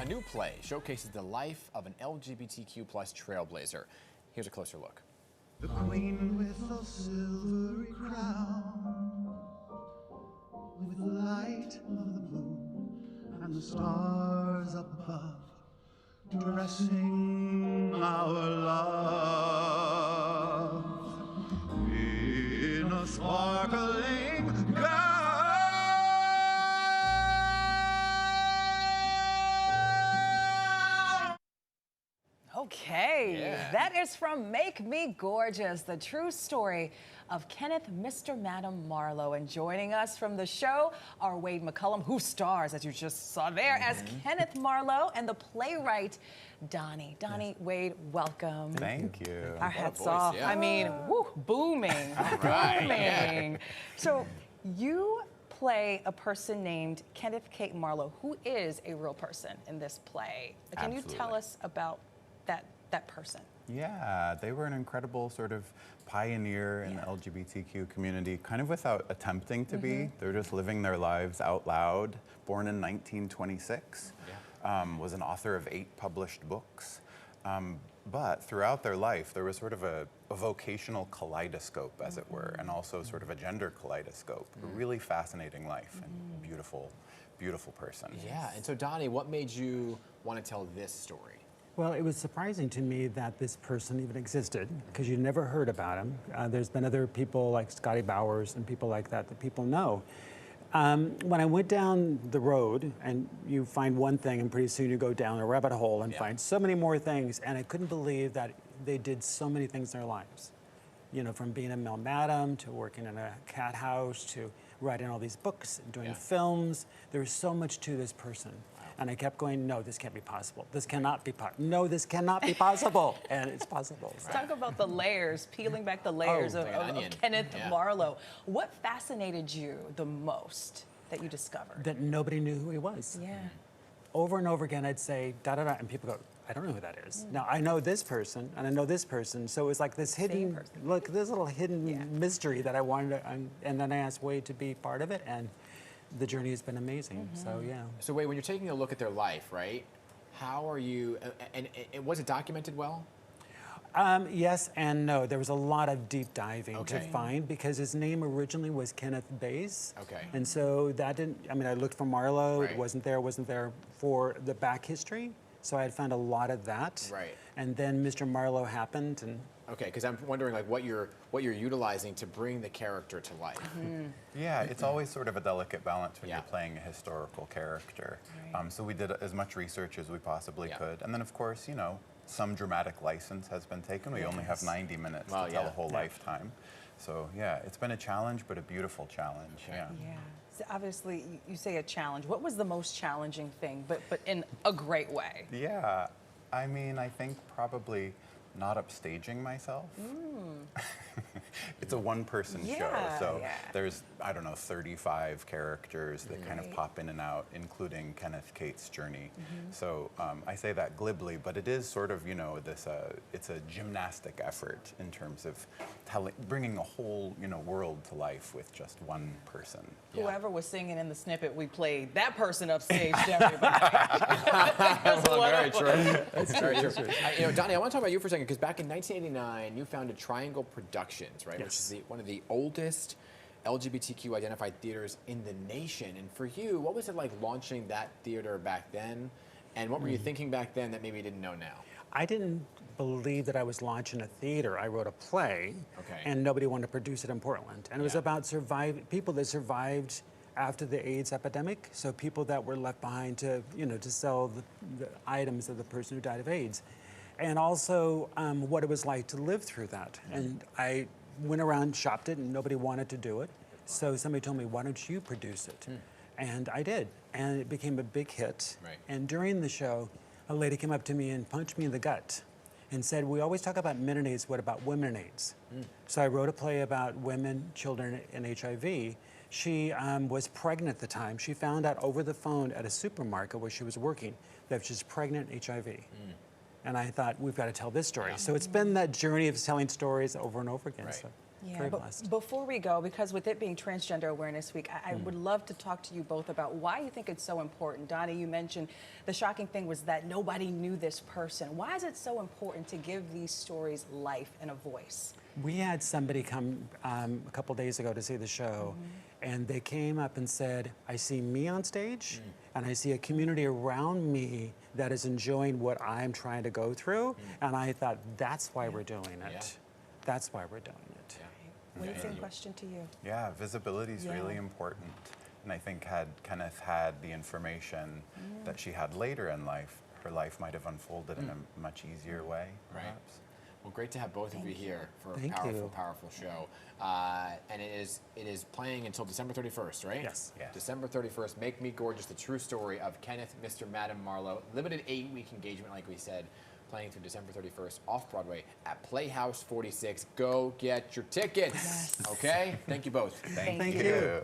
A new play showcases the life of an LGBTQ plus trailblazer. Here's a closer look. The queen with a silvery crown, with the light of the moon and the stars up above, dressing our love in a sparkling gown. Okay, that is from Make Me Gorgeous, the true story of Kenneth Mr. Madam Marlowe. And joining us from the show are Wade McCollum, who stars, as you just saw there, as Kenneth Marlowe, and the playwright Donnie. Donnie, Wade, welcome. Thank you. Our hats voice, off. yeah. I mean, woo, booming, booming. So you play a person named Kenneth Kate Marlowe, who is a real person in this play. Can you tell us about that person? Yeah, they were an incredible sort of pioneer in the LGBTQ community, kind of without attempting to be. They're just living their lives out loud. Born in 1926, was an author of 8 published books. But throughout their life, there was sort of a vocational kaleidoscope, as it were, and also sort of a gender kaleidoscope. A really fascinating life and beautiful, beautiful person. Yeah, and so Donnie, what made you want to tell this story? Well, it was surprising to me that this person even existed, because you never heard about him. There's been other people like Scotty Bowers and people like that people know. When I went down the road, and you find one thing and pretty soon you go down a rabbit hole and find so many more things, and I couldn't believe that they did so many things in their lives. You know, from being a male madam to working in a cat house to writing all these books and doing films. There was so much to this person. And I kept going, no, this can't be possible. This cannot be possible. No, this cannot be possible. And it's possible. Let's talk about the layers, peeling back the layers of Kenneth Marlowe. What fascinated you the most that you discovered? That nobody knew who he was. Yeah. Over and over again, I'd say, da-da-da, and people go, I don't know who that is. Now, I know this person, and I know this person, so it was like this hidden, look, this little hidden mystery that I wanted to, and then I asked Wade to be part of it, and the journey has been amazing, so yeah. So Wade, when you're taking a look at their life, right, how are you, and was it documented well? Yes and no. There was a lot of deep diving to find, because his name originally was Kenneth Bays. And so that didn't, I mean, I looked for Marlowe, it wasn't there for the back history. So I had found a lot of that. And then Mr. Marlowe happened, and okay, because I'm wondering like what you're utilizing to bring the character to life. Yeah, it's always sort of a delicate balance when you're playing a historical character. So we did as much research as we possibly could. And then of course, you know, some dramatic license has been taken. We only have 90 minutes to tell a whole lifetime. So yeah, it's been a challenge, but a beautiful challenge. Yeah. So obviously, you say a challenge. What was the most challenging thing, but in a great way? Yeah, I mean, I think probably not upstaging myself. It's a one-person show, so there's, I don't know, 35 characters that kind of pop in and out, including Kenneth Kate's journey. So I say that glibly, but it is sort of, you know, this, it's a gymnastic effort in terms of bringing a whole, you know, world to life with just one person. Whoever was singing in the snippet we played, that person upstaged everybody. That's very true. That's very true. You know, Donnie, I want to talk about you for a second, because back in 1989, you founded Triangle Productions, right? Which is one of the oldest LGBTQ identified theaters in the nation. And for you, what was it like launching that theater back then? And what were you thinking back then that maybe you didn't know now? I didn't believe that I was launching a theater. I wrote a play, and nobody wanted to produce it in Portland. And it was about people that survived after the AIDS epidemic, so people that were left behind to, you know, to sell the items of the person who died of AIDS. And also what it was like to live through that. And I went around, shopped it, and nobody wanted to do it. So somebody told me, why don't you produce it? And I did, and it became a big hit. And during the show, a lady came up to me and punched me in the gut and said, we always talk about men and AIDS, what about women and AIDS? So I wrote a play about women, children, and HIV. She was pregnant at the time. She found out over the phone at a supermarket where she was working that she's pregnant with HIV. And I thought, we've got to tell this story. So it's been that journey of telling stories over and over again. So. Yeah, Very but blessed. before we go, because with it being Transgender Awareness Week, I would love to talk to you both about why you think it's so important. Donnie, you mentioned the shocking thing was that nobody knew this person. Why is it so important to give these stories life and a voice? We had somebody come a couple days ago to see the show, and they came up and said, I see me on stage, and I see a community around me that is enjoying what I'm trying to go through, and I thought, that's why we're doing it. Yeah. That's why we're doing it. What same question to you? Yeah, visibility is really Yeah. important. And I think had Kenneth had the information that she had later in life, her life might have unfolded in a much easier way, Right. perhaps. Well, great to have both of you here for a Thank powerful, you. powerful show. And it is playing until December 31st, right? Yes. Yes. December 31st, Make Me Gorgeous, the true story of Kenneth, Mr. Madam Marlowe. Limited 8-week engagement, like we said, playing through December 31st off Broadway at Playhouse 46. Go get your tickets. Okay? Thank you both. Thank Thank you.